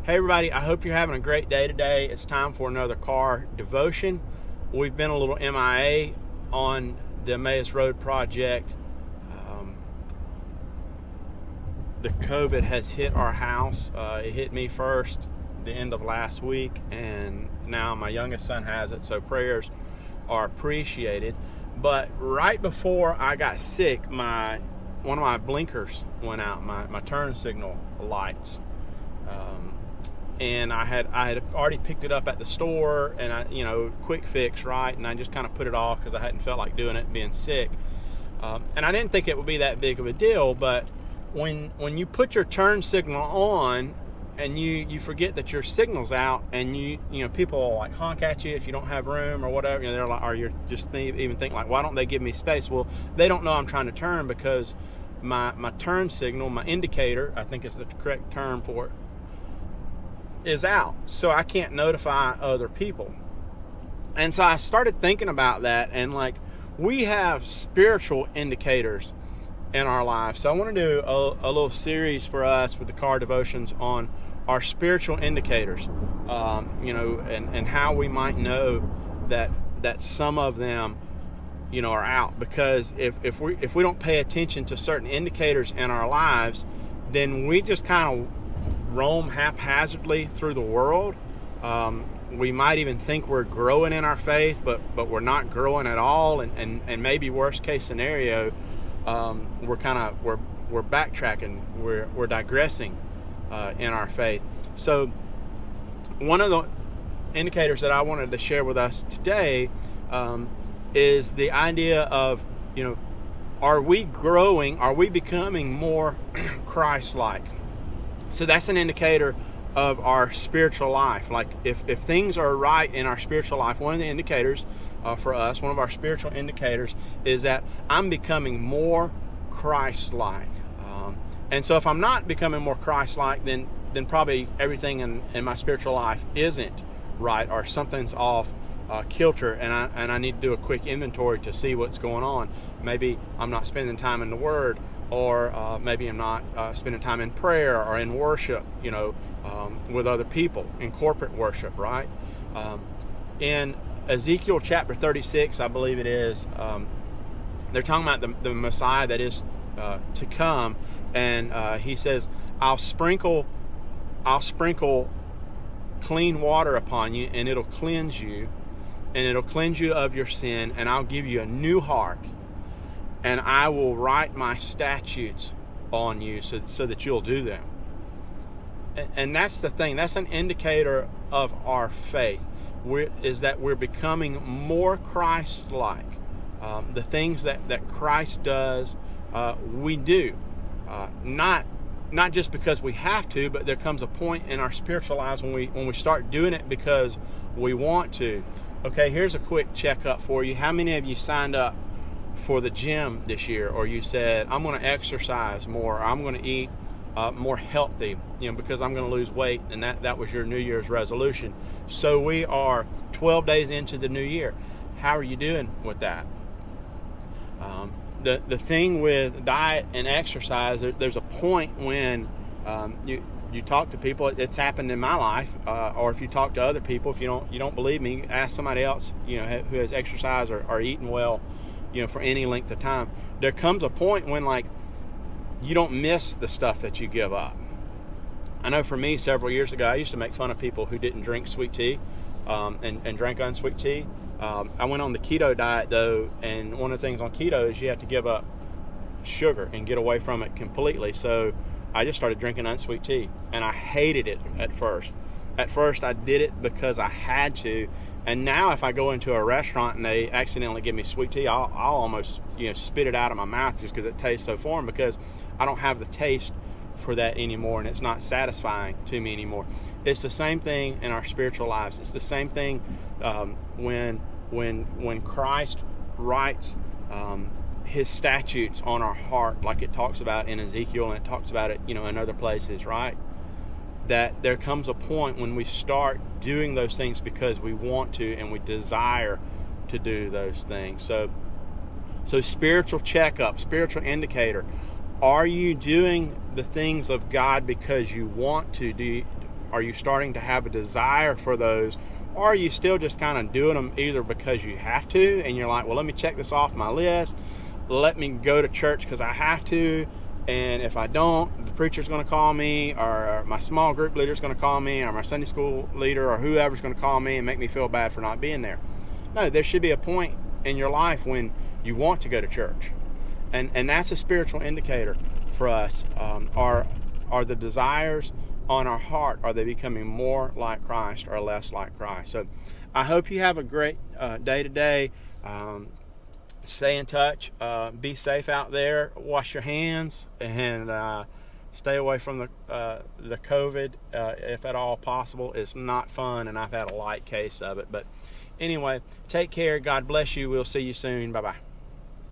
Hey everybody, I hope you're having a great day today. It's time for another car devotion. We've been a little MIA on the Emmaus Road Project. The COVID has hit our house. It hit me first the end of last week, and now my youngest son has it, so prayers are appreciated. But right before I got sick, one of my blinkers went out, my turn signal lights. And I had already picked it up at the store, and I quick fix, right? And I just kind of put it off because I hadn't felt like doing it, being sick. And I didn't think it would be that big of a deal, but when you put your turn signal on and you forget that your signal's out, and people will like honk at you if you don't have room or whatever, they're like, or you're just even think like, why don't they give me space? Well, they don't know I'm trying to turn because my turn signal, my indicator, I think is the correct term for it, is out, so I can't notify other people. And so I started thinking about that, and like, we have spiritual indicators in our lives. So I want to do a little series for us with the car devotions on our spiritual indicators, and how we might know that some of them are out. Because if we don't pay attention to certain indicators in our lives, then we just kind of roam haphazardly through the world. We might even think we're growing in our faith, but we're not growing at all, and maybe worst case scenario, we're backtracking, we're digressing in our faith. So one of the indicators that I wanted to share with us today is the idea of, are we growing? Are we becoming more Christ-like? So that's an indicator of our spiritual life. Like if things are right in our spiritual life, one of the indicators for us, one of our spiritual indicators, is that I'm becoming more Christ-like. And so if I'm not becoming more Christ-like, then probably everything in my spiritual life isn't right, or something's off kilter, and I need to do a quick inventory to see what's going on. Maybe I'm not spending time in the Word, or maybe I'm not spending time in prayer or in worship, with other people, in corporate worship, right? In Ezekiel chapter 36, I believe it is, they're talking about the Messiah that is to come, and he says, I'll sprinkle clean water upon you, and it'll cleanse you, and it'll cleanse you of your sin, and I'll give you a new heart, and I will write my statutes on you so that you'll do them. And that's the thing. That's an indicator of our faith, is that we're becoming more Christ-like. The things that Christ does, we do. Not just because we have to, but there comes a point in our spiritual lives when we start doing it because we want to. Okay, here's a quick checkup for you. How many of you signed up for the gym this year, or you said, I'm going to exercise more, or I'm going to eat more healthy, because I'm going to lose weight, and that was your New Year's resolution? So we are 12 days into the new year. How are you doing with that? The thing with diet and exercise, there's a point when you talk to people. It's happened in my life, or if you talk to other people, if you don't believe me, ask somebody else who has exercised or eaten well for any length of time. There comes a point when, like, you don't miss the stuff that you give up. I know for me, several years ago, I used to make fun of people who didn't drink sweet tea and drank unsweet tea. I went on the keto diet, though, and one of the things on keto is you have to give up sugar and get away from it completely. So I just started drinking unsweet tea, and I hated it at first. At first, I did it because I had to, and now if I go into a restaurant and they accidentally give me sweet tea, I'll almost spit it out of my mouth just because it tastes so foreign, because I don't have the taste for that anymore, and it's not satisfying to me anymore. It's the same thing in our spiritual lives. It's the same thing when Christ writes his statutes on our heart, like it talks about in Ezekiel, and it talks about it in other places, right? That there comes a point when we start doing those things because we want to and we desire to do those things. So spiritual checkup, spiritual indicator. Are you doing the things of God because you want to? Are you starting to have a desire for those? Or are you still just kind of doing them either because you have to, and you're like, well, let me check this off my list. Let me go to church because I have to. And if I don't, the preacher's going to call me, or my small group leader's going to call me, or my Sunday school leader, or whoever's going to call me and make me feel bad for not being there. No, there should be a point in your life when you want to go to church. And that's a spiritual indicator for us. Are the desires on our heart, are they becoming more like Christ or less like Christ? So I hope you have a great day today. Stay in touch. Be safe out there. Wash your hands and stay away from the COVID if at all possible. It's not fun, and I've had a light case of it. But anyway, take care. God bless you. We'll see you soon. Bye-bye.